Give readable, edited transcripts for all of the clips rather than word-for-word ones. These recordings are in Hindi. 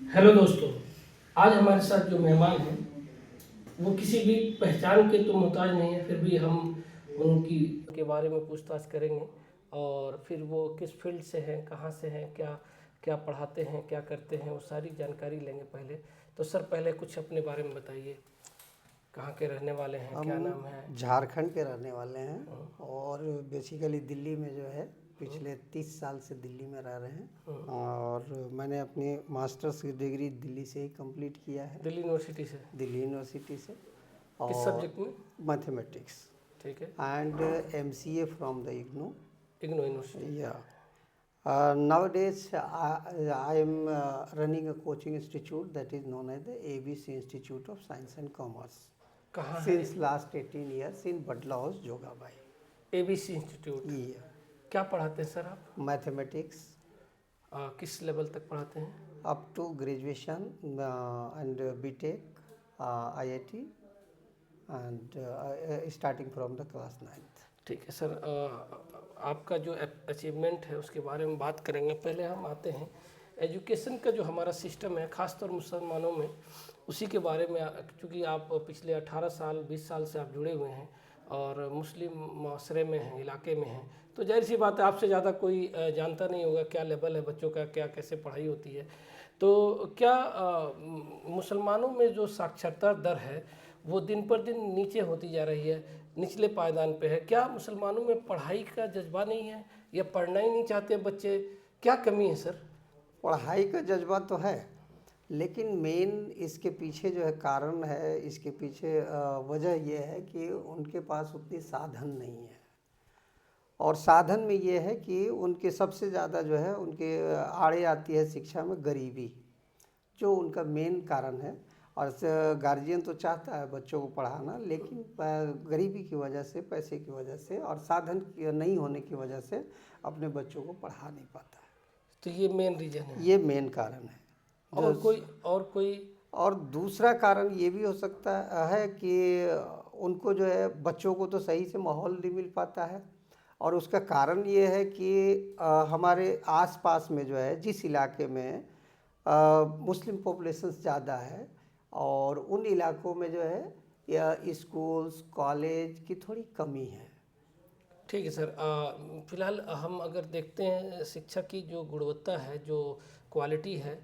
हेलो दोस्तों। आज हमारे साथ जो मेहमान हैं वो किसी भी पहचान के तो मोहताज नहीं है, फिर भी हम उनकी के बारे में पूछताछ करेंगे और फिर वो किस फील्ड से हैं, कहाँ से हैं, क्या क्या पढ़ाते हैं, क्या करते हैं, वो सारी जानकारी लेंगे। पहले तो सर, पहले कुछ अपने बारे में बताइए। कहाँ के रहने वाले हैं, हम क्या नाम है? झारखंड के रहने वाले हैं और बेसिकली दिल्ली में जो है पिछले 30 साल से दिल्ली में रह रहे हैं। और मैंने अपनी मास्टर्स की डिग्री दिल्ली से ही कंप्लीट किया है, दिल्ली यूनिवर्सिटी से। दिल्ली यूनिवर्सिटी से। किस और सब्जेक्ट में? मैथमेटिक्स ठीक है। And MCA from the IGNOU. IGNOU university. या nowadays I am running a coaching institute that is known as the ABC Institute of Science and Commerce कहाँ है? since last 18 years in Badla House, Jogabai. ABC institute. Yeah. क्या पढ़ाते हैं सर आप? Mathematics किस लेवल तक पढ़ाते हैं? up to graduation and BTech, IIT and starting from the class 9th. ठीक है सर। आपका जो अचीवमेंट है उसके बारे में बात करेंगे। पहले हम आते हैं एजुकेशन का जो हमारा सिस्टम है, ख़ासतौर मुसलमानों में, उसी के बारे में। चूँकि आप पिछले 18 साल 20 साल से आप जुड़े हुए हैं और मुस्लिम माशरे में हैं, इलाके में हैं, तो जाहिर सी बात है आपसे ज़्यादा कोई जानता नहीं होगा क्या लेवल है बच्चों का, क्या कैसे पढ़ाई होती है। तो क्या मुसलमानों में जो साक्षरता दर है वो दिन पर दिन नीचे होती जा रही है, निचले पायदान पे है? क्या मुसलमानों में पढ़ाई का जज्बा नहीं है या पढ़ना ही नहीं चाहते बच्चे? क्या कमी है सर? पढ़ाई का जज्बा तो है, लेकिन मेन इसके पीछे जो है कारण है, इसके पीछे वजह यह है कि उनके पास उतनी साधन नहीं है। और साधन में ये है कि उनके सबसे ज़्यादा जो है उनके आड़े आती है शिक्षा में गरीबी, जो उनका मेन कारण है। और गार्जियन तो चाहता है बच्चों को पढ़ाना, लेकिन गरीबी की वजह से, पैसे की वजह से और साधन नहीं होने की वजह से अपने बच्चों को पढ़ा नहीं पाता है। तो ये मेन रीज़न है। ये मेन कारण है। और दूसरा कारण ये भी हो सकता है कि उनको जो है बच्चों को तो सही से माहौल नहीं मिल पाता है। और उसका कारण ये है कि हमारे आसपास में जो है जिस इलाके में मुस्लिम पॉपुलेशन ज़्यादा है, और उन इलाकों में जो है या स्कूल्स कॉलेज की थोड़ी कमी है। ठीक है सर। फिलहाल हम अगर देखते हैं शिक्षा की जो गुणवत्ता है, जो क्वालिटी है,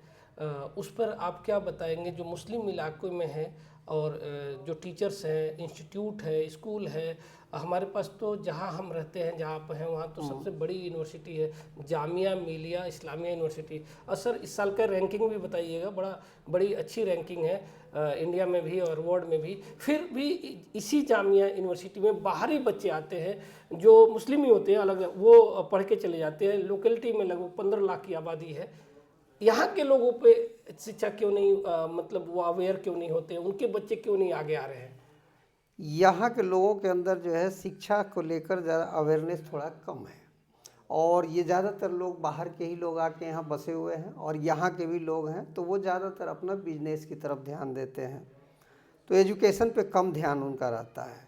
उस पर आप क्या बताएंगे जो मुस्लिम इलाकों में है? और जो टीचर्स हैं, इंस्टीट्यूट है, स्कूल है, हमारे पास तो जहाँ हम रहते हैं, जहाँ पर हैं, वहाँ तो सबसे बड़ी यूनिवर्सिटी है जामिया मिलिया इस्लामिया यूनिवर्सिटी। और सर इस साल का रैंकिंग भी बताइएगा। बड़ी अच्छी रैंकिंग है इंडिया में भी और वर्ल्ड में भी। फिर भी इसी जामिया यूनिवर्सिटी में बाहरी बच्चे आते हैं जो मुस्लिम ही होते हैं, अलग, वो पढ़ के चले जाते हैं। लोकेलिटी में लगभग 15 लाख की आबादी है। यहाँ के लोगों पे शिक्षा क्यों नहीं, मतलब वो अवेयर क्यों नहीं होते? उनके बच्चे क्यों नहीं आगे आ रहे हैं? यहाँ के लोगों के अंदर जो है शिक्षा को लेकर ज़्यादा अवेयरनेस थोड़ा कम है। और ये ज़्यादातर लोग बाहर के ही लोग आके यहाँ बसे हुए हैं, और यहाँ के भी लोग हैं तो वो ज़्यादातर अपना बिजनेस की तरफ ध्यान देते हैं, तो एजुकेशन पे कम ध्यान उनका रहता है।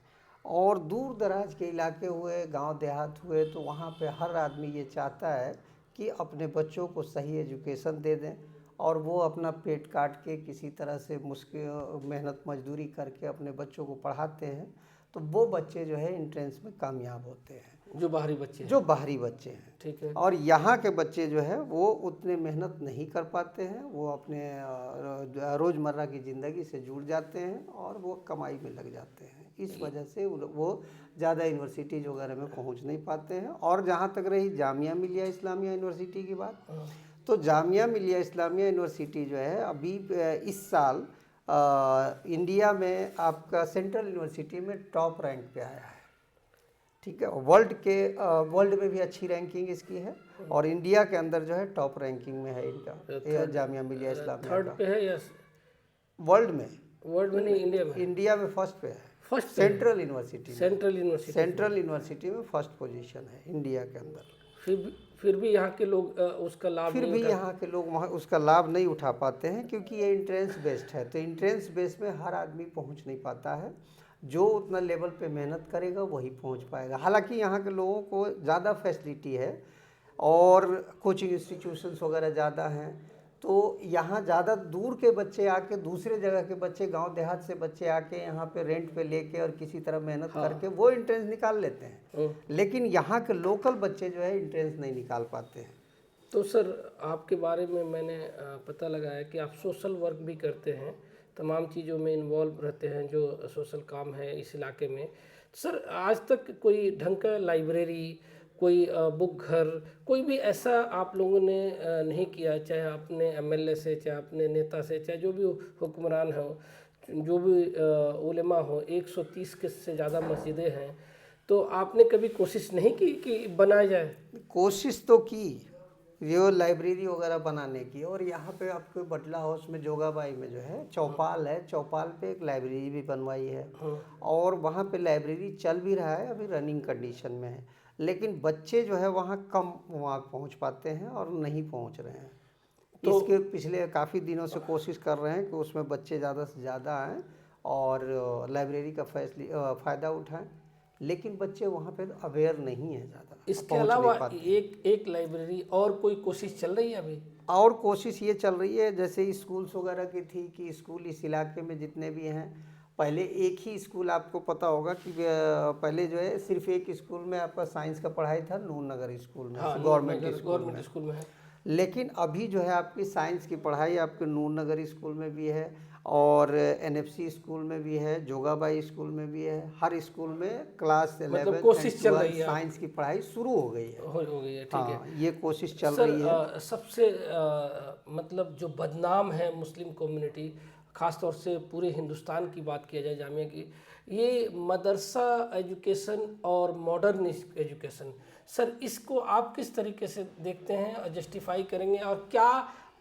और दूर दराज के इलाके हुए, गांव देहात हुए, तो वहाँ पे हर आदमी ये चाहता है कि अपने बच्चों को सही एजुकेशन दे दें, और वो अपना पेट काट के किसी तरह से मुश्किल मेहनत मजदूरी करके अपने बच्चों को पढ़ाते हैं। तो वो बच्चे जो है एंट्रेंस में कामयाब होते हैं, जो बाहरी बच्चे हैं। जो बाहरी बच्चे हैं। ठीक है। और यहाँ के बच्चे जो है वो उतने मेहनत नहीं कर पाते हैं, वो अपने रोज़मर्रा की ज़िंदगी से जुड़ जाते हैं और वो कमाई में लग जाते हैं। इस वजह से वो ज़्यादा यूनिवर्सिटीज़ वगैरह में पहुँच नहीं पाते हैं। और जहाँ तक रही जामिया मिलिया इस्लामिया यूनिवर्सिटी की बात, तो जामिया मिलिया इस्लामिया यूनिवर्सिटी जो है अभी इस साल इंडिया में आपका सेंट्रल यूनिवर्सिटी में टॉप रैंक पे आया है। ठीक है, वर्ल्ड में भी अच्छी रैंकिंग इसकी है, और इंडिया के अंदर जो है टॉप रैंकिंग में है इनका जामिया मिलिया इस्लामिया थर्ड पे है या वर्ल्ड में? वर्ल्ड में नहीं, इंडिया में। इंडिया में फर्स्ट पे है। फर्स्ट सेंट्रल यूनिवर्सिटी में, सेंट्रल यूनिवर्सिटी में फर्स्ट पोजीशन है इंडिया के अंदर। फिर भी यहाँ के लोग उसका लाभ फिर भी यहाँ के लोग वहाँ उसका लाभ नहीं उठा पाते हैं, क्योंकि ये इंट्रेंस बेस्ड है। तो इंट्रेंस बेस्ड में हर आदमी पहुँच नहीं पाता है। जो उतना लेवल पे मेहनत करेगा वही पहुँच पाएगा। हालांकि यहाँ के लोगों को ज़्यादा फैसिलिटी है और कोचिंग इंस्टीट्यूशंस वगैरह ज़्यादा हैं, तो यहाँ ज़्यादा दूर के बच्चे आके, दूसरे जगह के बच्चे, गांव देहात से बच्चे आके यहाँ पे रेंट पे लेके और किसी तरह मेहनत करके वो एंट्रेंस निकाल लेते हैं, लेकिन यहाँ के लोकल बच्चे जो है एंट्रेंस नहीं निकाल पाते हैं। तो सर आपके बारे में मैंने पता लगाया कि आप सोशल वर्क भी करते हैं, तमाम चीज़ों में इन्वॉल्व रहते हैं जो सोशल काम है इस इलाके में। सर आज तक कोई ढंग का लाइब्रेरी, कोई बुक घर, कोई भी ऐसा आप लोगों ने नहीं किया, चाहे अपने एमएलए से, चाहे अपने नेता से, चाहे जो भी हुक्मरान हो, जो भी उलेमा हो, 130 के से ज़्यादा मस्जिदें हैं, तो आपने कभी कोशिश नहीं की कि बनाया जाए? कोशिश तो की ये लाइब्रेरी वगैरह बनाने की, और यहाँ पे आपको बटला हाउस में जोगाबाई में जो है चौपाल है, चौपाल पे एक लाइब्रेरी भी बनवाई है, और वहाँ पे लाइब्रेरी चल भी रहा है, अभी रनिंग कंडीशन में है, लेकिन बच्चे जो है वहाँ कम वहाँ पहुँच पाते हैं और नहीं पहुँच रहे हैं। तो इसके पिछले काफ़ी दिनों से कोशिश कर रहे हैं कि उसमें बच्चे ज़्यादा से ज़्यादा आएँ और लाइब्रेरी का फ़ायदा उठाएं, लेकिन बच्चे वहाँ पे अवेयर नहीं है ज़्यादा। इसके अलावा एक लाइब्रेरी और कोई कोशिश चल रही है अभी? और कोशिश ये चल रही है, जैसे स्कूल्स वगैरह की थी कि स्कूल इस इलाके में जितने भी हैं, पहले एक ही स्कूल, आपको पता होगा कि पहले जो है सिर्फ एक स्कूल में आपका साइंस का पढ़ाई था, नूर नगर स्कूल में, गवर्नमेंट स्कूल में है। लेकिन अभी जो है आपकी साइंस की पढ़ाई आपके नूर नगर स्कूल में भी है, और एनएफसी स्कूल में भी है, जोगाबाई स्कूल में भी है, हर स्कूल में क्लास 11 कोशिश चल रही है, साइंस की पढ़ाई शुरू हो गई है। हो गई है, ठीक है। ये कोशिश चल रही है। सबसे मतलब जो बदनाम है मुस्लिम कम्युनिटी, ख़ास तौर से पूरे हिंदुस्तान की बात किया जाए जामिया की, ये मदरसा एजुकेशन और मॉडर्न एजुकेशन। सर इसको आप किस तरीके से देखते हैं और जस्टिफाई करेंगे, और क्या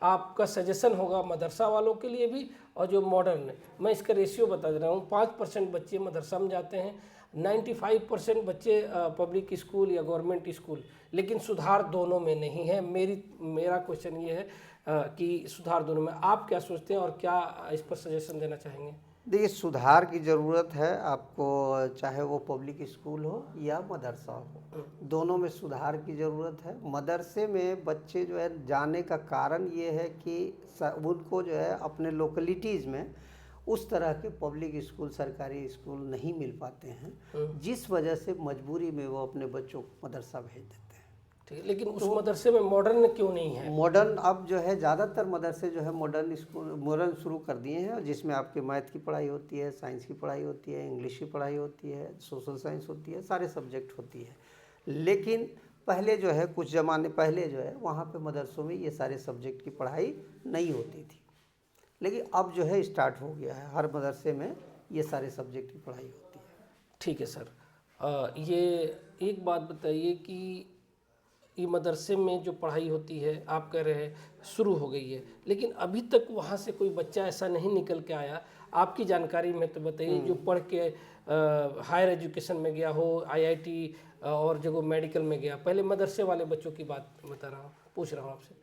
आपका सजेशन होगा मदरसा वालों के लिए भी और जो मॉडर्न है? मैं इसका रेशियो बता दे रहा हूँ, 5% बच्चे मदरसा में जाते हैं, 95% बच्चे पब्लिक स्कूल या गवर्नमेंट स्कूल, लेकिन सुधार दोनों में नहीं है। मेरा क्वेश्चन ये है कि सुधार दोनों में, आप क्या सोचते हैं और क्या इस पर सजेशन देना चाहेंगे? देखिए, सुधार की ज़रूरत है आपको, चाहे वो पब्लिक स्कूल हो या मदरसा हो, दोनों में सुधार की ज़रूरत है। मदरसे में बच्चे जो है जाने का कारण ये है कि उनको जो है अपने लोकलिटीज़ में उस तरह के पब्लिक स्कूल, सरकारी स्कूल नहीं मिल पाते हैं, जिस वजह से मजबूरी में वो अपने बच्चों को मदरसा भेज देते हैं। ठीक है, लेकिन उस मदरसे में मॉडर्न क्यों नहीं है? मॉडर्न अब जो है ज़्यादातर मदरसे जो है मॉडर्न स्कूल, मॉडर्न शुरू कर दिए हैं, जिसमें आपके मैथ की पढ़ाई होती है, साइंस की पढ़ाई होती है, इंग्लिश की पढ़ाई होती है, सोशल साइंस होती है, सारे सब्जेक्ट होती है। लेकिन पहले जो है, कुछ ज़माने पहले जो है वहाँ पे मदरसों में ये सारे सब्जेक्ट की पढ़ाई नहीं होती थी, लेकिन अब जो है स्टार्ट हो गया है, हर मदरसे में ये सारे सब्जेक्ट की पढ़ाई होती है। ठीक है सर, ये एक बात बताइए कि ये मदरसे में जो पढ़ाई होती है, आप कह रहे हैं शुरू हो गई है, लेकिन अभी तक वहाँ से कोई बच्चा ऐसा नहीं निकल के आया, आपकी जानकारी में तो बताइए, जो पढ़ के हायर एजुकेशन में गया हो, आईआईटी और जगह मेडिकल में गया। पहले मदरसे वाले बच्चों की बात बता रहा हूँ, पूछ रहा हूँ आपसे।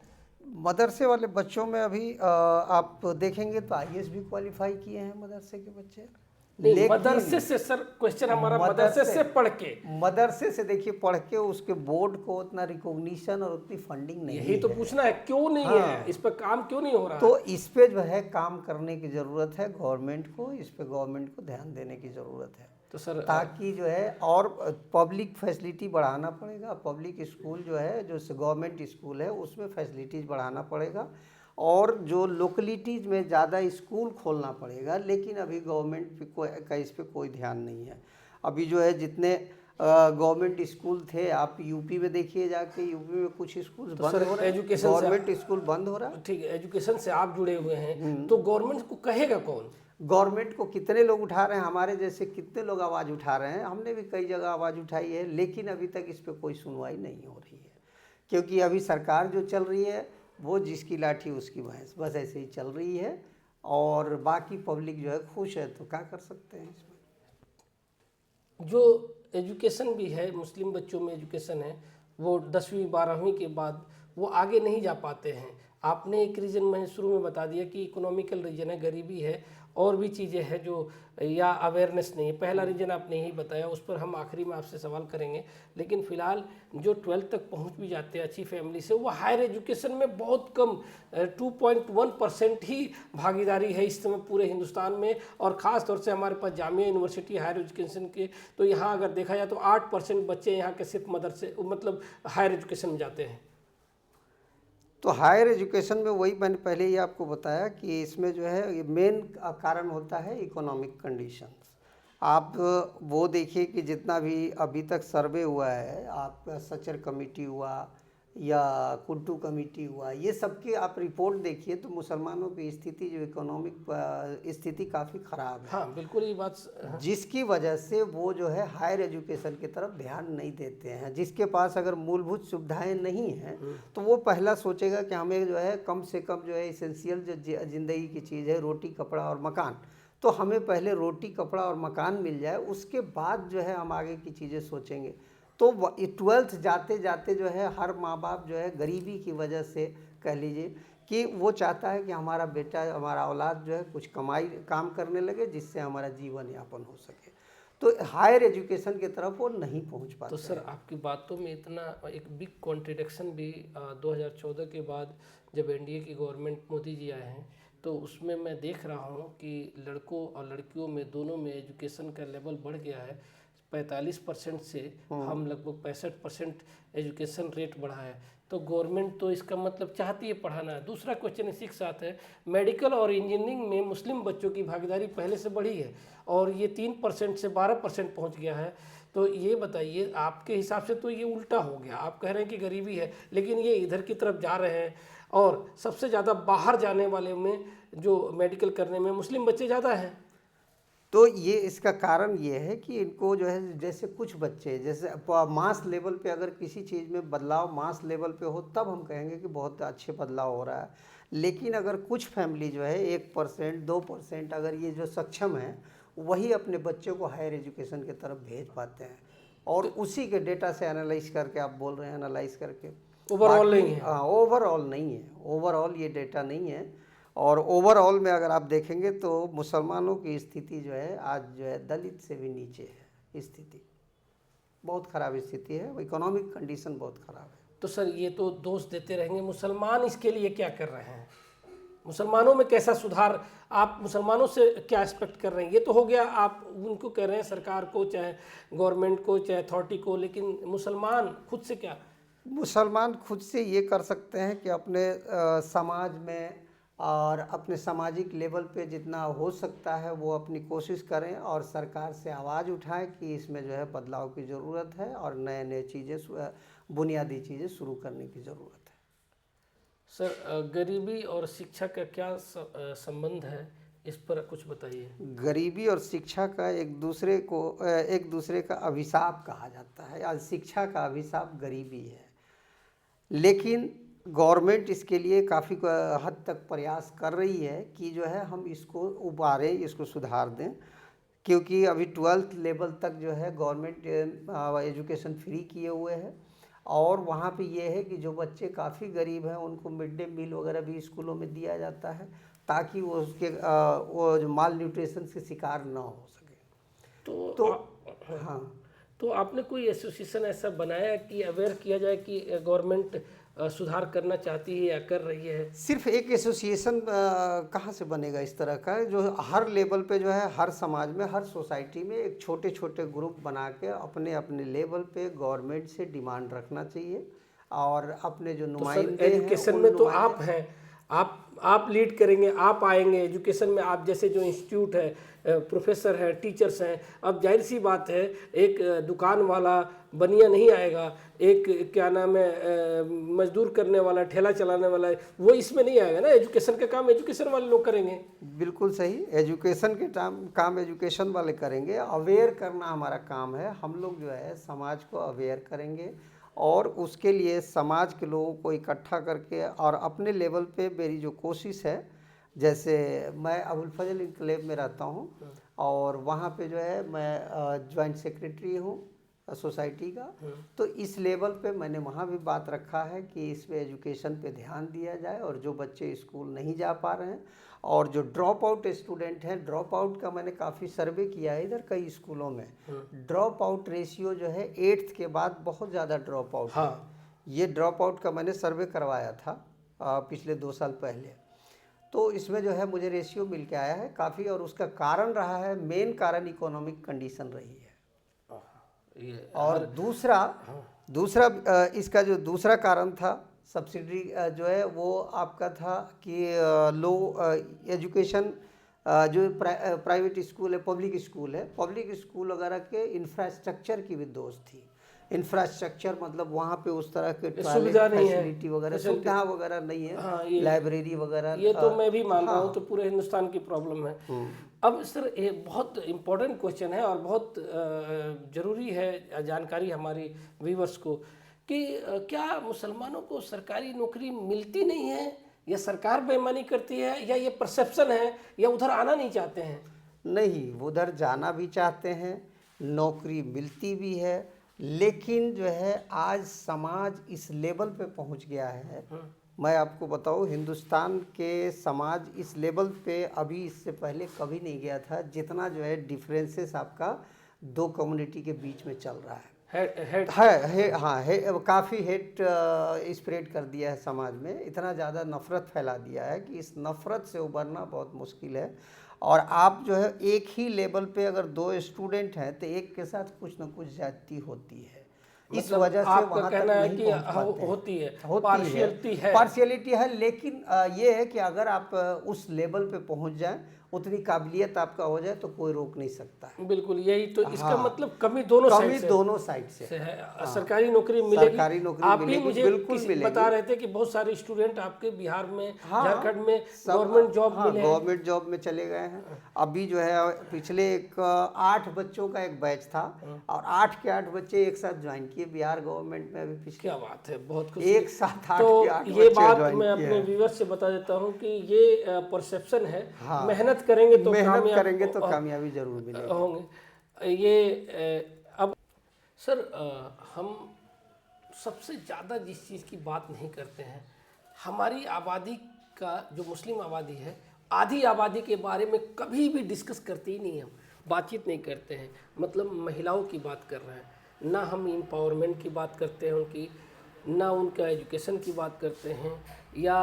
मदरसे वाले बच्चों में अभी आप देखेंगे तो आईएएस भी क्वालिफाई किए हैं मदरसे के बच्चे। मदरसे से सर, क्वेश्चन हमारा मदरसे से पढ़ के, मदरसे से देखिए पढ़ के उसके बोर्ड को उतना रिकॉग्निशन और उतनी फंडिंग नहीं है। यही तो पूछना है, क्यों नहीं है, इस पर काम क्यों नहीं हो रहा? तो इस पे जो है काम करने की ज़रूरत है गवर्नमेंट को, इस पे गवर्नमेंट को ध्यान देने की ज़रूरत है। तो सर ताकि जो है, और पब्लिक फैसिलिटी बढ़ाना पड़ेगा, पब्लिक स्कूल जो है, जो गवर्नमेंट स्कूल है उसमें फैसिलिटीज़ बढ़ाना पड़ेगा, और जो लोकलिटीज़ में ज़्यादा स्कूल खोलना पड़ेगा। लेकिन अभी गवर्नमेंट का इस पे कोई ध्यान नहीं है। अभी जो है जितने गवर्नमेंट स्कूल थे, आप यूपी में देखिए जाके, यूपी में कुछ स्कूल तो बंद हो रहे हैं, गवर्नमेंट स्कूल बंद हो रहा है। ठीक है, एजुकेशन से आप जुड़े हुए हैं, तो गवर्नमेंट को कहेगा कौन? गवर्नमेंट को कितने लोग उठा रहे हैं, हमारे जैसे कितने लोग आवाज़ उठा रहे हैं, हमने भी कई जगह आवाज़ उठाई है, लेकिन अभी तक इस पर कोई सुनवाई नहीं हो रही है। क्योंकि अभी सरकार जो चल रही है वो जिसकी लाठी उसकी भैंस, बस ऐसे ही चल रही है, और बाकी पब्लिक जो है खुश है, तो क्या कर सकते हैं इसमें। जो एजुकेशन भी है, मुस्लिम बच्चों में एजुकेशन है, वो 10वीं 12वीं के बाद वो आगे नहीं जा पाते हैं। आपने एक रीज़न मैंने शुरू में बता दिया कि इकोनॉमिकल रीजन है, गरीबी है, और भी चीज़ें हैं जो, या अवेयरनेस नहीं है। पहला रीजन आपने यही बताया, उस पर हम आखिरी में आपसे सवाल करेंगे। लेकिन फ़िलहाल जो 12th तक पहुंच भी जाते हैं अच्छी फैमिली से, वो हायर एजुकेशन में बहुत कम 2.1% ही भागीदारी है इस समय पूरे हिंदुस्तान में, और ख़ास तौर से हमारे पास जामिया यूनिवर्सिटी हायर एजुकेशन के, तो यहाँ अगर देखा जाए तो 8% बच्चे यहाँ के सिर्फ मदरसे मतलब हायर एजुकेशन में जाते हैं। तो हायर एजुकेशन में वही मैंने पहले ही आपको बताया कि इसमें जो है ये मेन कारण होता है इकोनॉमिक कंडीशंस। आप वो देखिए कि जितना भी अभी तक सर्वे हुआ है, आपका सचर कमेटी हुआ या कुंटू कमेटी हुआ, ये सब की आप रिपोर्ट देखिए तो मुसलमानों की स्थिति, जो इकोनॉमिक स्थिति काफ़ी ख़राब है। हाँ बिल्कुल, ये बात जिसकी वजह से वो जो है हायर एजुकेशन की तरफ ध्यान नहीं देते हैं। जिसके पास अगर मूलभूत सुविधाएं नहीं हैं तो वो पहला सोचेगा कि हमें जो है कम से कम जो है इसेंशियल जो ज़िंदगी की चीज़ है, रोटी कपड़ा और मकान, तो हमें पहले रोटी कपड़ा और मकान मिल जाए, उसके बाद जो है हम आगे की चीज़ें सोचेंगे। तो 12th जाते जाते जो है हर माँ बाप जो है गरीबी की वजह से कह लीजिए कि वो चाहता है कि हमारा बेटा, हमारा औलाद जो है कुछ कमाई काम करने लगे जिससे हमारा जीवन यापन हो सके। तो हायर एजुकेशन की तरफ वो नहीं पहुंच पाते। तो सर आपकी बातों में इतना एक बिग कॉन्ट्रडिक्शन भी 2014 के बाद जब एनडीए की गवर्नमेंट मोदी जी आए हैं, तो उसमें मैं देख रहा हूँ कि लड़कों और लड़कियों में दोनों में एजुकेशन का लेवल बढ़ गया है। 45% से हम लगभग 65% एजुकेशन रेट बढ़ा है। तो गवर्नमेंट तो इसका मतलब चाहती है पढ़ाना है। दूसरा क्वेश्चन इसी के साथ है, मेडिकल और इंजीनियरिंग में मुस्लिम बच्चों की भागीदारी पहले से बढ़ी है और ये 3% से 12% पहुंच गया है। तो ये बताइए, आपके हिसाब से तो ये उल्टा हो गया। आप कह रहे हैं कि गरीबी है, लेकिन ये इधर की तरफ जा रहे हैं, और सबसे ज़्यादा बाहर जाने वाले में जो मेडिकल करने में मुस्लिम बच्चे ज़्यादा हैं। तो ये इसका कारण ये है कि इनको जो है, जैसे कुछ बच्चे जैसे मास लेवल पे अगर किसी चीज़ में बदलाव मास लेवल पे हो तब हम कहेंगे कि बहुत अच्छे बदलाव हो रहा है। लेकिन अगर कुछ फैमिली जो है 1% 2% अगर ये जो सक्षम है, वही अपने बच्चों को हायर एजुकेशन की तरफ भेज पाते हैं, और उसी के डेटा से एनालाइज करके, आप बोल रहे हैं एनालाइज करके, ओवरऑल नहीं है। ओवरऑल नहीं है, ओवरऑल ये डेटा नहीं है। और ओवरऑल में अगर आप देखेंगे तो मुसलमानों की स्थिति जो है आज जो है दलित से भी नीचे है। स्थिति बहुत ख़राब स्थिति है, इकोनॉमिक कंडीशन बहुत ख़राब है। तो सर ये तो दोष देते रहेंगे, मुसलमान इसके लिए क्या कर रहे हैं? मुसलमानों में कैसा सुधार, आप मुसलमानों से क्या एक्सपेक्ट कर रहे हैं? ये तो हो गया, आप उनको कह रहे हैं, सरकार को, चाहे गवर्नमेंट को, चाहे अथॉरिटी को, लेकिन मुसलमान खुद से क्या? मुसलमान खुद से ये कर सकते हैं कि अपने समाज में और अपने सामाजिक लेवल पे जितना हो सकता है वो अपनी कोशिश करें, और सरकार से आवाज़ उठाएं कि इसमें जो है बदलाव की ज़रूरत है और नए नए चीज़ें, बुनियादी चीज़ें शुरू करने की ज़रूरत है। सर गरीबी और शिक्षा का क्या संबंध है, इस पर कुछ बताइए। गरीबी और शिक्षा का एक दूसरे का अभिशाप कहा जाता है। आज शिक्षा का अभिशाप गरीबी है, लेकिन गवर्नमेंट इसके लिए काफ़ी हद तक प्रयास कर रही है कि जो है हम इसको उबारें, इसको सुधार दें, क्योंकि अभी 12th लेवल तक जो है गवर्नमेंट एजुकेशन फ्री किए हुए है, और वहाँ पे ये है कि जो बच्चे काफ़ी गरीब हैं उनको मिड डे मील वगैरह भी स्कूलों में दिया जाता है, ताकि वो उसके वो जो माल न्यूट्रिशन के शिकार ना हो सके। तो हाँ, तो आपने कोई एसोसिएशन ऐसा बनाया कि अवेयर किया जाए कि गवर्नमेंट सुधार करना चाहती है या कर रही है? सिर्फ एक एसोसिएशन कहाँ से बनेगा इस तरह का, जो हर लेवल पे जो है, हर समाज में, हर सोसाइटी में एक छोटे छोटे ग्रुप बना के अपने अपने लेवल पे गवर्नमेंट से डिमांड रखना चाहिए, और अपने जो नुमाइंदे हैं, एजुकेशन में तो आप हैं, आप लीड करेंगे, आप आएंगे एजुकेशन में, आप जैसे जो इंस्टीट्यूट है, प्रोफेसर हैं, टीचर्स हैं। अब जाहिर सी बात है, एक दुकान वाला बनिया नहीं आएगा, एक क्या नाम है मजदूर करने वाला, ठेला चलाने वाला है, वो इसमें नहीं आएगा ना। एजुकेशन का काम एजुकेशन वाले लोग करेंगे। बिल्कुल सही, एजुकेशन के काम एजुकेशन वाले करेंगे। अवेयर करना हमारा काम है, हम लोग जो है समाज को अवेयर करेंगे, और उसके लिए समाज के लोगों को इकट्ठा करके, और अपने लेवल पे मेरी जो कोशिश है, जैसे मैं अबुल फजल इनकलेव में रहता हूँ, और वहाँ पे जो है मैं जॉइंट सेक्रेटरी हूँ, सोसाइटी का। तो इस लेवल पे मैंने वहाँ भी बात रखा है कि इस पे एजुकेशन पे ध्यान दिया जाए, और जो बच्चे स्कूल नहीं जा पा रहे हैं और जो ड्रॉप आउट स्टूडेंट हैं, ड्रॉप आउट का मैंने काफ़ी सर्वे किया है इधर कई स्कूलों में। ड्रॉप आउट रेशियो जो है 8th के बाद बहुत ज़्यादा ड्रॉप आउट है। ये ड्रॉप आउट का मैंने सर्वे करवाया था पिछले 2 साल पहले। तो इसमें जो है मुझे रेशियो मिल के आया है काफ़ी, और उसका कारण रहा है, मेन कारण इकोनॉमिक कंडीशन रही है। और दूसरा इसका जो दूसरा कारण था सब्सिडी जो है वो आपका था कि लो एजुकेशन जो प्राइवेट स्कूल है, पब्लिक स्कूल वगैरह के इंफ्रास्ट्रक्चर की भी दोष थी। इंफ्रास्ट्रक्चर मतलब वहाँ पे उस तरह के सुविधा नहीं है, फैसिलिटी वगैरह, सुविधा वगैरह नहीं है। हाँ, लाइब्रेरी वगैरह, ये तो मैं भी मान रहा हूँ, तो पूरे हिंदुस्तान की प्रॉब्लम है। अब सर ये बहुत इम्पोर्टेंट क्वेश्चन है और बहुत ज़रूरी है जानकारी हमारी व्यूवर्स को कि क्या मुसलमानों को सरकारी नौकरी मिलती नहीं है, या सरकार बेईमानी करती है, या ये परसेप्शन है, या उधर आना नहीं चाहते हैं? नहीं, वो उधर जाना भी चाहते हैं, नौकरी मिलती भी है, लेकिन जो है आज समाज इस लेवल पे पहुंच गया है। मैं आपको बताऊं, हिंदुस्तान के समाज इस लेवल पे अभी इससे पहले कभी नहीं गया था जितना जो है डिफरेंसेस आपका 2 कम्युनिटी के बीच में चल रहा है। काफ़ी हेट स्प्रेड कर दिया है समाज में, इतना ज़्यादा नफ़रत फैला दिया है कि इस नफ़रत से उबरना बहुत मुश्किल है। और आप जो है एक ही लेवल पे अगर 2 स्टूडेंट हैं तो एक के साथ कुछ ना कुछ ज्यादती होती है। इस मतलब वजह से आपका वहाँ तक कहना है नहीं कि पहुँच पाते हैं। होती है, पार्शियलिटी है, लेकिन ये है कि अगर आप उस लेवल पे पहुँच जाएं, उतनी काबिलियत आपका हो जाए तो कोई रोक नहीं सकता है। बिल्कुल यही तो इसका हाँ, मतलब कमी दोनों साइड से है। हाँ, सरकारी नौकरी मिलेगी, सरकारी नौकरी आप ही मिलेगी, मुझे बिल्कुल मिलेगी। बता रहे थे कि बहुत सारे स्टूडेंट आपके बिहार में, हाँ, झारखंड में सब गवर्नमेंट जॉब मिले हैं। गवर्नमेंट जॉब में चले गए हैं। अभी जो है पिछले 8 बच्चों का एक बैच था और 8 के 8 बच्चे एक साथ ज्वाइन किए बिहार गवर्नमेंट में अभी पिछले। क्या बात है, बहुत खुशी। एक साथ 8 तो के 8 ये बच्चे बात ज्वाइन मैं किए अपने हैं। व्यूअर्स से बता देता हूँ कि ये परसेप्शन है। हाँ, मेहनत करेंगे तो कामयाबी जरूर मिलेगी। होंगे ये अब सर हम सबसे ज़्यादा जिस चीज़ की बात नहीं करते हैं, हमारी आबादी का जो मुस्लिम आबादी है, आधी आबादी के बारे में कभी भी डिस्कस करते ही नहीं, हम बातचीत नहीं करते हैं। मतलब महिलाओं की बात कर रहे हैं ना, हम एम्पावरमेंट की बात करते हैं उनकी, ना उनका एजुकेशन की बात करते हैं, या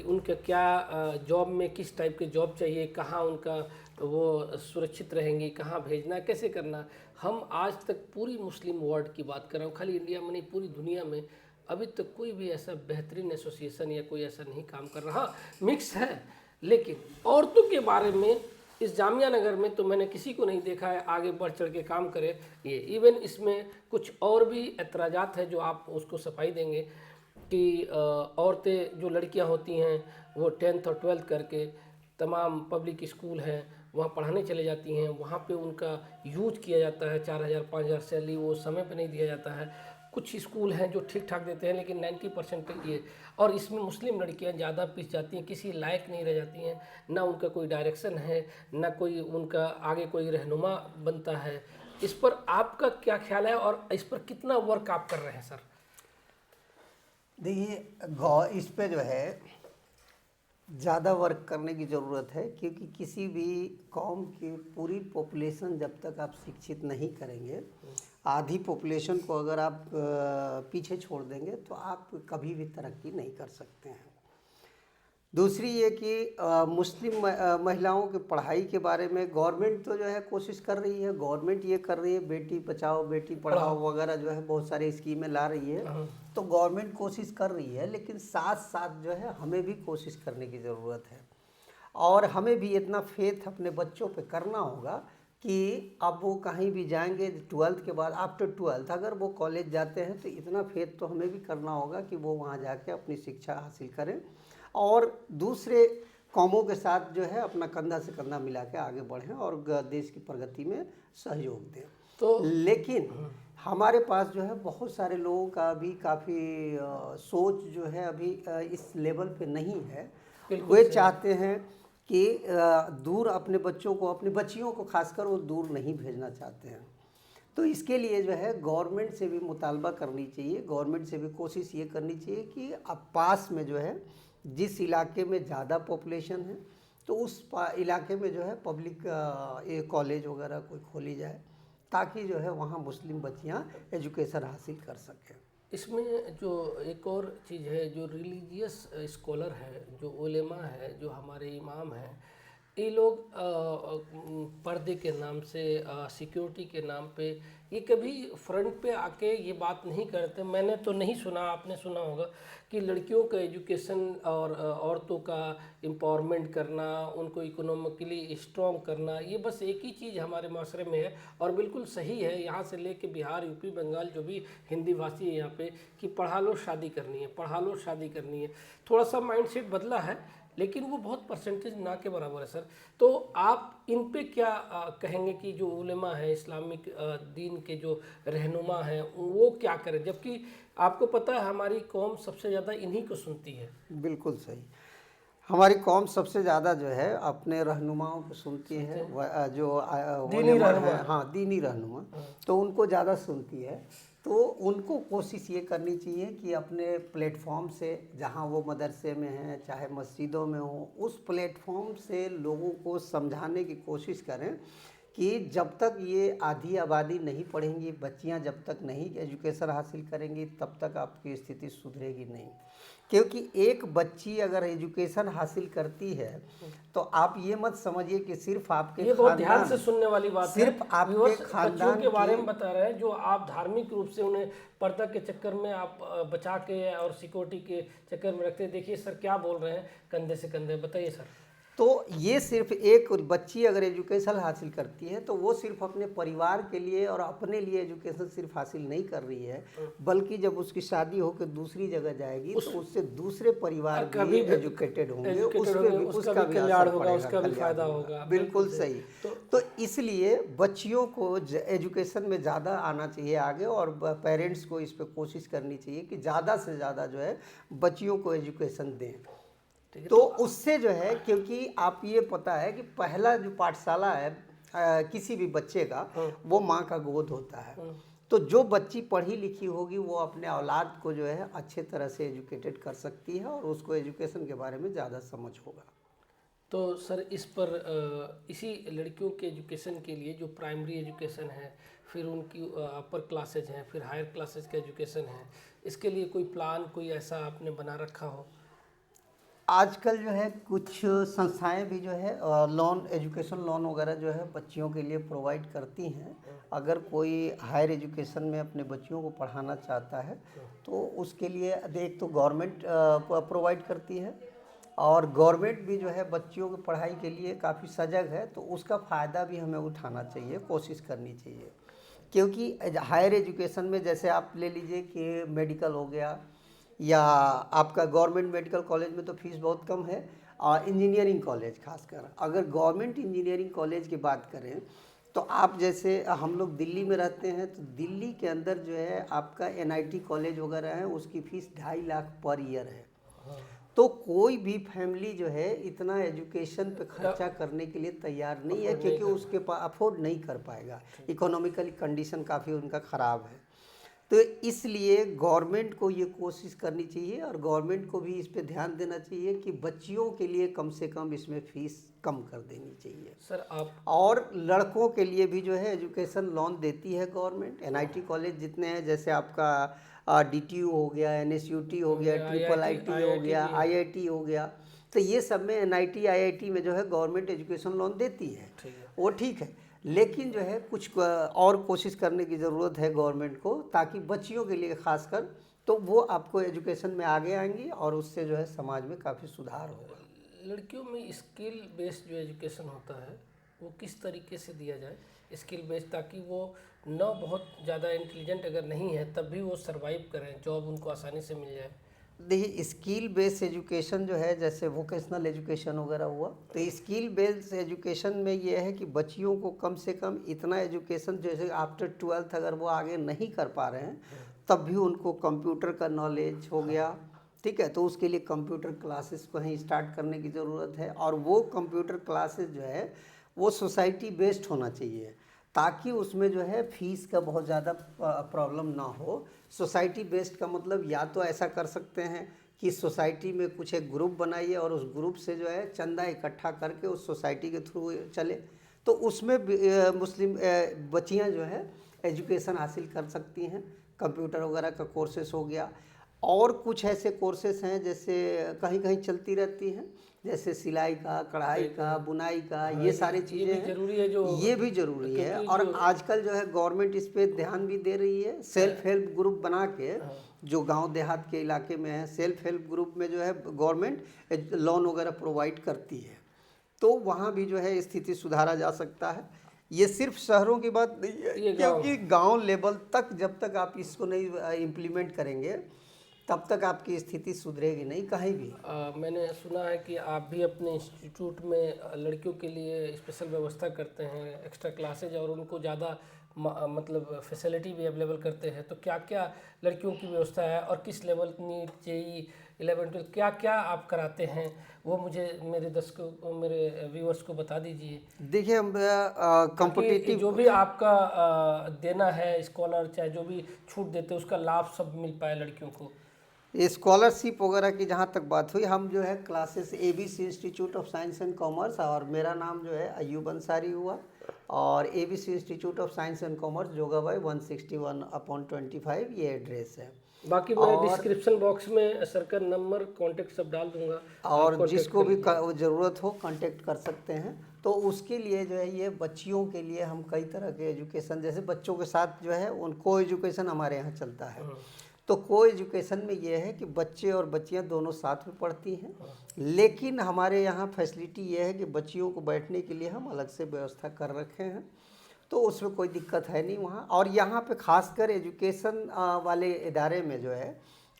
उनका क्या जॉब में किस टाइप के जॉब चाहिए, कहाँ उनका वो सुरक्षित रहेंगी, कहाँ भेजना, कैसे करना। हम आज तक पूरी मुस्लिम वर्ल्ड की बात कर रहा हूँ, खाली इंडिया में नहीं पूरी दुनिया में अभी तक कोई भी ऐसा बेहतरीन एसोसिएशन या कोई ऐसा नहीं काम कर रहा। मिक्स है, लेकिन औरतों के बारे में इस जामिया नगर में तो मैंने किसी को नहीं देखा है आगे बढ़ चढ़ के काम करे। ये इवन इसमें कुछ और भी एतराज़ात है जो आप उसको सफाई देंगे कि औरतें जो लड़कियां होती हैं वो 10th और 12th करके तमाम पब्लिक स्कूल हैं वहाँ पढ़ाने चले जाती हैं, वहाँ पे उनका यूज किया जाता है, 4000-5000 सैलरी वो समय पे नहीं दिया जाता है। कुछ स्कूल हैं जो ठीक ठाक देते हैं, लेकिन 90% तक ये, और इसमें मुस्लिम लड़कियां ज़्यादा पिस जाती हैं, किसी लायक नहीं रह जाती हैं, ना उनका कोई डायरेक्शन है, ना कोई उनका आगे कोई रहनुमा बनता है। इस पर आपका क्या ख्याल है और इस पर कितना वर्क आप कर रहे हैं सर? देखिए, इस पे जो है ज़्यादा वर्क करने की ज़रूरत है, क्योंकि किसी भी कौम की पूरी पॉपुलेशन जब तक आप शिक्षित नहीं करेंगे, आधी पॉपुलेशन को अगर आप पीछे छोड़ देंगे तो आप कभी भी तरक्की नहीं कर सकते हैं। दूसरी ये कि मुस्लिम महिलाओं की पढ़ाई के बारे में गवर्नमेंट तो जो है कोशिश कर रही है, गवर्नमेंट ये कर रही है, बेटी बचाओ बेटी पढ़ाओ वगैरह जो है बहुत सारी स्कीमें ला रही है, तो गवर्नमेंट कोशिश कर रही है, लेकिन साथ साथ जो है हमें भी कोशिश करने की ज़रूरत है। और हमें भी इतना फेथ अपने बच्चों पे करना होगा कि अब वो कहीं भी जाएंगे 12th के बाद, आफ्टर 12th अगर वो कॉलेज जाते हैं तो इतना फेथ तो हमें भी करना होगा कि वो वहाँ जाके अपनी शिक्षा हासिल करें और दूसरे कौमों के साथ जो है अपना कंधा से कंधा मिला के आगे बढ़ें और देश की प्रगति में सहयोग दें। तो लेकिन हमारे पास जो है बहुत सारे लोगों का भी काफ़ी सोच जो है अभी इस लेवल पे नहीं है। वे चाहते हैं कि दूर अपने बच्चों को, अपनी बच्चियों को खासकर वो दूर नहीं भेजना चाहते हैं। तो इसके लिए जो है गवर्नमेंट से भी मुतालबा करनी चाहिए, गवर्नमेंट से भी कोशिश ये करनी चाहिए कि अब पास में जो है जिस इलाके में ज़्यादा पॉपुलेशन है तो उस इलाके में जो है पब्लिक कॉलेज वगैरह कोई खोली जाए, ताकि जो है वहाँ मुस्लिम बच्चियाँ एजुकेशन हासिल कर सकें। इसमें जो एक और चीज़ है, जो रिलीजियस स्कॉलर है, जो उलेमा है, जो हमारे इमाम हैं, ये लोग पर्दे के नाम से, सिक्योरिटी के नाम पे, ये कभी फ्रंट पे आके ये बात नहीं करते। मैंने तो नहीं सुना, आपने सुना होगा कि लड़कियों का एजुकेशन और औरतों का एम्पावरमेंट करना, उनको इकोनॉमिकली स्ट्रॉन्ग करना, ये बस एक ही चीज़ हमारे माशरे में है और बिल्कुल सही है। यहाँ से लेके बिहार, यूपी, बंगाल जो भी हिंदी भाषी है यहाँ पे, कि पढ़ा लो शादी करनी है, पढ़ा लो शादी करनी है। थोड़ा सा माइंडसेट बदला है, लेकिन वो बहुत परसेंटेज ना के बराबर है सर। तो आप इन पे क्या कहेंगे कि जो उलेमा है, इस्लामिक दीन के जो रहनुमा हैं, वो क्या करें, जबकि आपको पता है हमारी कौम सबसे ज़्यादा इन्हीं को सुनती है। बिल्कुल सही। हमारी कौम सबसे ज़्यादा जो है अपने रहनुमाओं को सुनती है, जो दीनी उलेमा रहनुमा। है, हाँ दीनी रहनुमा, तो उनको ज़्यादा सुनती है। तो उनको कोशिश ये करनी चाहिए कि अपने प्लेटफॉर्म से, जहाँ वो मदरसे में हैं चाहे मस्जिदों में हो, उस प्लेटफॉर्म से लोगों को समझाने की कोशिश करें कि जब तक ये आधी आबादी नहीं पढ़ेंगी, बच्चियां जब तक नहीं एजुकेशन हासिल करेंगी, तब तक आपकी स्थिति सुधरेगी नहीं। क्योंकि एक बच्ची अगर एजुकेशन हासिल करती है तो आप ये मत समझिए कि सिर्फ आपके ये बहुत ध्यान खानदान, से सुनने वाली बात है। सिर्फ आपके व्यूअर्स, बच्चियों खानदान के बारे में बता रहे हैं जो आप धार्मिक रूप से उन्हें पर्दा के चक्कर में आप बचा के और सिक्योरिटी के चक्कर में रखते हैं। देखिए सर क्या बोल रहे हैं, कंधे से कंधे। बताइए सर। तो ये सिर्फ एक बच्ची अगर एजुकेशन हासिल करती है तो वो सिर्फ अपने परिवार के लिए और अपने लिए एजुकेशन सिर्फ हासिल नहीं कर रही है, बल्कि जब उसकी शादी होकर दूसरी जगह जाएगी तो उससे दूसरे परिवार भी एजुकेटेड होंगे, उसका भी कल्याण होगा, उसका भी फायदा होगा। बिल्कुल सही। तो इसलिए बच्चियों को एजुकेशन में ज़्यादा आना चाहिए आगे, और पेरेंट्स को इस पर कोशिश करनी चाहिए कि ज़्यादा से ज़्यादा जो है बच्चियों को एजुकेशन दें। तो उससे जो है, क्योंकि आप ये पता है कि पहला जो पाठशाला है किसी भी बच्चे का, वो माँ का गोद होता है। तो जो बच्ची पढ़ी लिखी होगी वो अपने औलाद को जो है अच्छे तरह से एजुकेटेड कर सकती है और उसको एजुकेशन के बारे में ज़्यादा समझ होगा। तो सर इस पर इसी लड़कियों के एजुकेशन के लिए जो प्राइमरी एजुकेशन है, फिर उनकी अपर क्लासेज हैं, फिर हायर क्लासेज का एजुकेशन है, इसके लिए कोई प्लान, कोई ऐसा आपने बना रखा हो? आजकल जो है कुछ संस्थाएं भी जो है लोन, एजुकेशन लोन वगैरह जो है बच्चियों के लिए प्रोवाइड करती हैं। अगर कोई हायर एजुकेशन में अपने बच्चियों को पढ़ाना चाहता है तो उसके लिए एक तो गवर्नमेंट प्रोवाइड करती है, और गवर्नमेंट भी जो है बच्चियों की पढ़ाई के लिए काफ़ी सजग है, तो उसका फ़ायदा भी हमें उठाना चाहिए, कोशिश करनी चाहिए। क्योंकि हायर एजुकेशन में जैसे आप ले लीजिए कि मेडिकल हो गया, या आपका गवर्नमेंट मेडिकल कॉलेज में तो फीस बहुत कम है, और इंजीनियरिंग कॉलेज खासकर, अगर गवर्नमेंट इंजीनियरिंग कॉलेज की बात करें तो आप जैसे हम लोग दिल्ली में रहते हैं, तो दिल्ली के अंदर जो है आपका एनआईटी कॉलेज वगैरह है, उसकी फ़ीस 2.5 लाख पर ईयर है। तो कोई भी फैमिली जो है इतना एजुकेशन पे खर्चा करने के लिए तैयार नहीं है, क्योंकि उसके पास अफोर्ड नहीं कर पाएगा, इकोनॉमिकली कंडीशन काफ़ी उनका ख़राब है। तो इसलिए गवर्नमेंट को ये कोशिश करनी चाहिए और गवर्नमेंट को भी इस पे ध्यान देना चाहिए कि बच्चियों के लिए कम से कम इसमें फ़ीस कम कर देनी चाहिए सर आप, और लड़कों के लिए भी जो है एजुकेशन लोन देती है गवर्नमेंट। एनआईटी कॉलेज जितने हैं, जैसे आपका डीटीयू हो गया, एनएसयूटी हो गया, ट्रिपल आईटी हो गया, आईआईटी हो गया, तो ये सब में एनआईटी आईआईटी में जो है गवर्नमेंट एजुकेशन लोन देती है, वो ठीक है। लेकिन जो है कुछ और कोशिश करने की ज़रूरत है गवर्नमेंट को, ताकि बच्चियों के लिए खासकर, तो वो आपको एजुकेशन में आगे आएंगी और उससे जो है समाज में काफ़ी सुधार होगा। लड़कियों में स्किल बेस्ड जो एजुकेशन होता है वो किस तरीके से दिया जाए, स्किल बेस्ड, ताकि वो न बहुत ज़्यादा इंटेलिजेंट अगर नहीं है तब भी वो सरवाइव करें, जॉब उनको आसानी से मिल जाए? देखिए, स्किल बेस्ड एजुकेशन जो है, जैसे वोकेशनल एजुकेशन वगैरह हुआ, तो स्किल बेस्ड एजुकेशन में ये है कि बच्चियों को कम से कम इतना एजुकेशन, जैसे आफ्टर 12th अगर वो आगे नहीं कर पा रहे हैं तब भी उनको कंप्यूटर का नॉलेज हो गया, ठीक है, तो उसके लिए कंप्यूटर क्लासेस कहीं स्टार्ट करने की ज़रूरत है। और वो कंप्यूटर क्लासेस जो है वो सोसाइटी बेस्ड होना चाहिए, ताकि उसमें जो है फीस का बहुत ज़्यादा प्रॉब्लम ना हो। सोसाइटी बेस्ड का मतलब या तो ऐसा कर सकते हैं कि सोसाइटी में कुछ एक ग्रुप बनाइए और उस ग्रुप से जो है चंदा इकट्ठा करके उस सोसाइटी के थ्रू चले, तो उसमें मुस्लिम बच्चियां जो है एजुकेशन हासिल कर सकती हैं। कंप्यूटर वगैरह का कोर्सेस हो गया, और कुछ ऐसे कोर्सेस हैं जैसे कहीं कहीं चलती रहती हैं, जैसे सिलाई का, कढ़ाई का, बुनाई का, हाँ, ये सारी ये चीज़ें भी हैं। जरूरी है जो, ये भी ज़रूरी है, क्योंकि और जो आजकल जो है गवर्नमेंट इस पे ध्यान भी दे रही है। सेल्फ हेल्प ग्रुप बना के जो गांव देहात के इलाके में है, सेल्फ हेल्प ग्रुप में जो है गवर्नमेंट लोन वगैरह प्रोवाइड करती है, तो वहाँ भी जो है स्थिति सुधारा जा सकता है। ये सिर्फ शहरों की बात नहीं है, ये गाँव क्योंकि गांव लेवल तक जब तक आप इसको नहीं इम्प्लीमेंट करेंगे तब तक आपकी स्थिति सुधरेगी नहीं कहीं भी। मैंने सुना है कि आप भी अपने इंस्टीट्यूट में लड़कियों के लिए स्पेशल व्यवस्था करते हैं, एक्स्ट्रा क्लासेज, और उनको ज़्यादा मतलब फैसिलिटी भी अवेलेबल करते हैं। तो क्या क्या लड़कियों की व्यवस्था है और किस लेवल, नीट, जेई, 11-12, क्या क्या आप कराते हैं, वो मुझे मेरे दर्शकों, मेरे व्यूअर्स को बता दीजिए। देखिए, हम ताकि कॉम्पिटिटिव जो भी आपका देना है, स्कॉलर चाहे जो भी छूट देते हैं, उसका लाभ सब मिल पाए लड़कियों को। स्कॉलरशिप वगैरह की जहाँ तक बात हुई, हम जो है classes ABC institute of science and commerce, और मेरा नाम जो है अयूब अंसारी हुआ, और ABC institute of science and commerce, Jogabai 161/25, ये एड्रेस है। बाकी मैं और डिस्क्रिप्शन बॉक्स में सर का नंबर, कांटेक्ट सब डाल दूंगा, आप और कांटेक्ट जिसको कर भी लीजिए। ज़रूरत हो कांटेक्ट कर सकते हैं। तो उसके लिए जो है, ये बच्चियों के लिए हम कई तरह के एजुकेशन, जैसे बच्चों के साथ जो है उनको एजुकेशन हमारे यहाँ चलता है। तो को एजुकेशन में ये है कि बच्चे और बच्चियाँ दोनों साथ में पढ़ती हैं, लेकिन हमारे यहाँ फैसिलिटी ये है कि बच्चियों को बैठने के लिए हम अलग से व्यवस्था कर रखे हैं, तो उसमें कोई दिक्कत है नहीं वहाँ। और यहाँ पे खासकर एजुकेशन वाले इदारे में जो है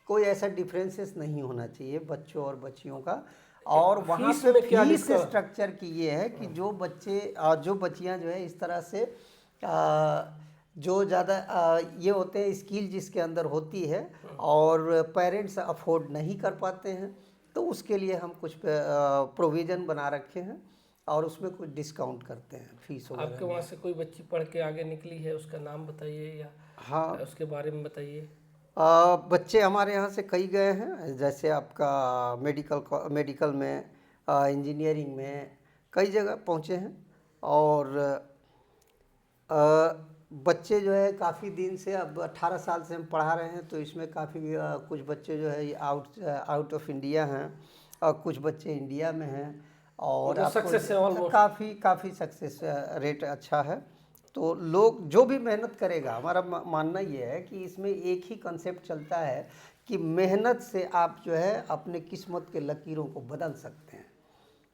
कोई ऐसा डिफरेंसेस नहीं होना चाहिए बच्चों और बच्चियों का। और वहाँ फीस पे में क्या फीस डिस्का स्ट्रक्चर की ये है कि जो बच्चे जो बच्चियाँ जो है इस तरह से जो ज़्यादा ये होते हैं स्किल जिसके अंदर होती है और पेरेंट्स अफोर्ड नहीं कर पाते हैं, तो उसके लिए हम कुछ प्रोविज़न बना रखे हैं और उसमें कुछ डिस्काउंट करते हैं फीस वगैरह आपके में। वहाँ से कोई बच्ची पढ़ के आगे निकली है, उसका नाम बताइए या हाँ, उसके बारे में बताइए। बच्चे हमारे यहाँ से कई गए हैं, जैसे आपका मेडिकल में, इंजीनियरिंग में, कई जगह पहुँचे हैं। और बच्चे जो है काफ़ी दिन से, अब 18 साल से हम पढ़ा रहे हैं, तो इसमें काफ़ी कुछ बच्चे जो है आउट ऑफ इंडिया हैं, और कुछ बच्चे इंडिया में हैं, और मतलब आपको सक्सेस है ऑलमोस्ट। काफ़ी सक्सेस रेट अच्छा है। तो लोग जो भी मेहनत करेगा, हमारा मानना ये है कि इसमें एक ही कंसेप्ट चलता है कि मेहनत से आप जो है अपने किस्मत के लकीरों को बदल सकते हैं।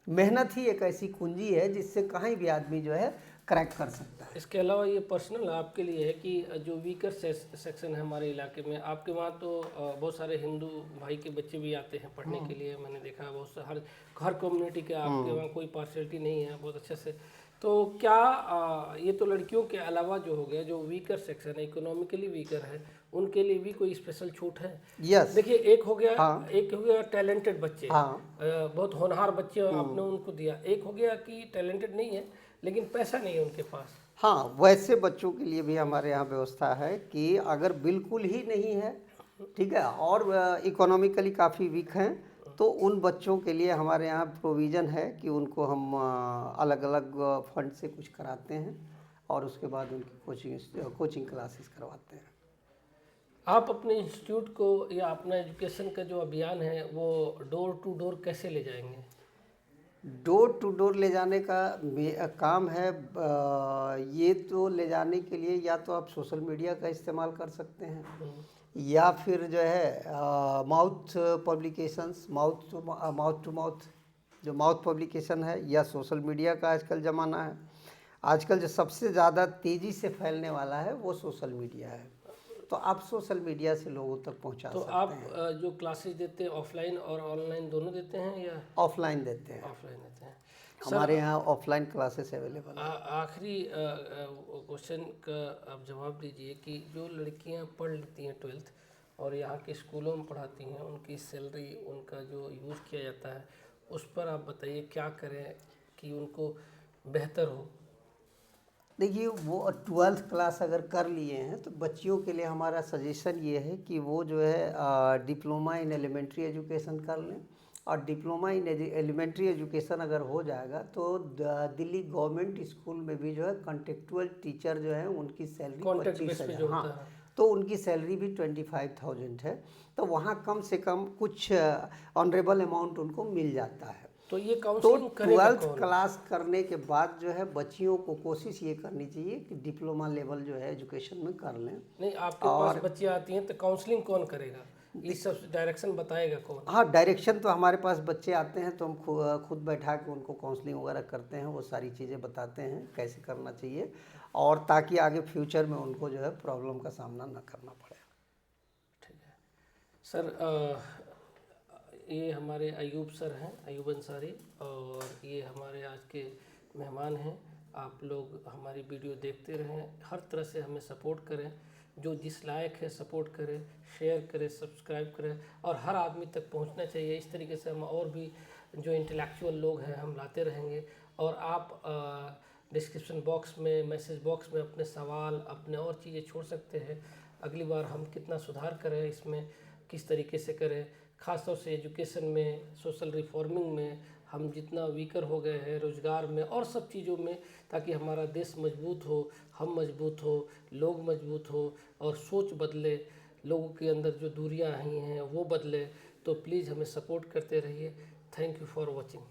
मेहनत ही एक ऐसी कुंजी है जिससे कहीं भी आदमी जो है क्रैक कर सकता है। इसके अलावा ये पर्सनल आपके लिए है कि जो वीकर सेक्शन है हमारे इलाके में, आपके वहाँ तो बहुत सारे हिंदू भाई के बच्चे भी आते हैं पढ़ने के लिए, मैंने देखा है बहुत हर हर कम्युनिटी के आपके वहाँ कोई पार्शलिटी नहीं है, बहुत अच्छे से। तो क्या ये तो लड़कियों के अलावा जो हो गया, जो वीकर सेक्शन है, इकोनॉमिकली वीकर है, उनके लिए भी कोई स्पेशल छूट है? यस। देखिए, हाँ। एक हो गया टैलेंटेड बच्चे, हाँ। बहुत होनहार बच्चे आपने उनको दिया। एक हो गया कि टैलेंटेड नहीं है लेकिन पैसा नहीं है उनके पास। हाँ, वैसे बच्चों के लिए भी हमारे यहाँ व्यवस्था है कि अगर बिल्कुल ही नहीं है, ठीक है, और इकोनॉमिकली काफ़ी वीक हैं, तो उन बच्चों के लिए हमारे यहाँ प्रोविज़न है कि उनको हम अलग अलग फंड से कुछ कराते हैं, और उसके बाद उनकी कोचिंग क्लासेस करवाते हैं। आप अपने इंस्टीट्यूट को या अपना एजुकेशन का जो अभियान है वो डोर टू डोर कैसे ले जाएंगे? डोर टू डोर ले जाने का काम है। ये तो ले जाने के लिए या तो आप सोशल मीडिया का इस्तेमाल कर सकते हैं, या फिर जो है mouth publications, mouth to mouth, जो माउथ पब्लिकेशन है, या सोशल मीडिया का आजकल ज़माना है। आजकल जो सबसे ज़्यादा तेज़ी से फैलने वाला है वो सोशल मीडिया है, तो आप सोशल मीडिया से लोगों तक पहुंचा तो सकते आप हैं। जो क्लासेस देते हैं ऑफलाइन और ऑनलाइन दोनों देते हैं या ऑफलाइन देते हैं, ऑफलाइन देते हैं? हमारे यहाँ ऑफलाइन क्लासेस अवेलेबल है। आखिरी क्वेश्चन का आप जवाब दीजिए कि जो लड़कियां पढ़ लेती हैं 12th और यहाँ के स्कूलों में पढ़ाती हैं, उनकी सैलरी, उनका जो यूज़ किया जाता है, उस पर आप बताइए क्या करें कि उनको बेहतर हो। देखिए वो 12th क्लास अगर कर लिए हैं तो बच्चियों के लिए हमारा सजेशन ये है कि वो जो है डिप्लोमा इन एलिमेंट्री एजुकेशन कर लें। और डिप्लोमा इन एलिमेंट्री एजुकेशन अगर हो जाएगा तो दिल्ली गवर्नमेंट स्कूल में भी जो है कॉन्ट्रेक्चुअल टीचर जो है उनकी सैलरी कॉन्ट्रैक्ट बेस पे 25,000, जो हाँ, होता है। तो उनकी सैलरी भी 25,000 है। तो वहाँ कम से कम कुछ ऑनरेबल अमाउंट उनको मिल जाता है। तो ये तो काउंसलिंग करेगा 12th कौन? क्लास करने के बाद जो है बच्चियों को कोशिश ये करनी चाहिए कि डिप्लोमा लेवल जो है एजुकेशन में कर लें। नहीं, आपके पास और बच्चियाँ आती हैं तो काउंसलिंग कौन करेगा? ये सब डायरेक्शन बताएगा कौन? हाँ, डायरेक्शन तो हमारे पास बच्चे आते हैं तो हम खुद बैठा के उनको काउंसलिंग वगैरह करते हैं, वो सारी चीज़ें बताते हैं कैसे करना चाहिए, और ताकि आगे फ्यूचर में उनको जो है प्रॉब्लम का सामना ना करना पड़े। ठीक है सर, ये हमारे अयूब सर हैं, अयूब अंसारी, और ये हमारे आज के मेहमान हैं। आप लोग हमारी वीडियो देखते रहें, हर तरह से हमें सपोर्ट करें, जो जिस लायक है सपोर्ट करें, शेयर करें, सब्सक्राइब करें, और हर आदमी तक पहुंचना चाहिए। इस तरीके से हम और भी जो इंटेलेक्चुअल लोग हैं हम लाते रहेंगे। और आप डिस्क्रिप्शन बॉक्स में, मैसेज बॉक्स में अपने सवाल, अपने और चीज़ें छोड़ सकते हैं। अगली बार हम कितना सुधार करें, इसमें किस तरीके से करें, ख़ासतौर से एजुकेशन में, सोशल रिफॉर्मिंग में हम जितना वीकर हो गए हैं, रोज़गार में और सब चीज़ों में, ताकि हमारा देश मजबूत हो, हम मजबूत हो, लोग मजबूत हो, और सोच बदले, लोगों के अंदर जो दूरियां आई हैं वो बदले। तो प्लीज़ हमें सपोर्ट करते रहिए। Thank you for watching.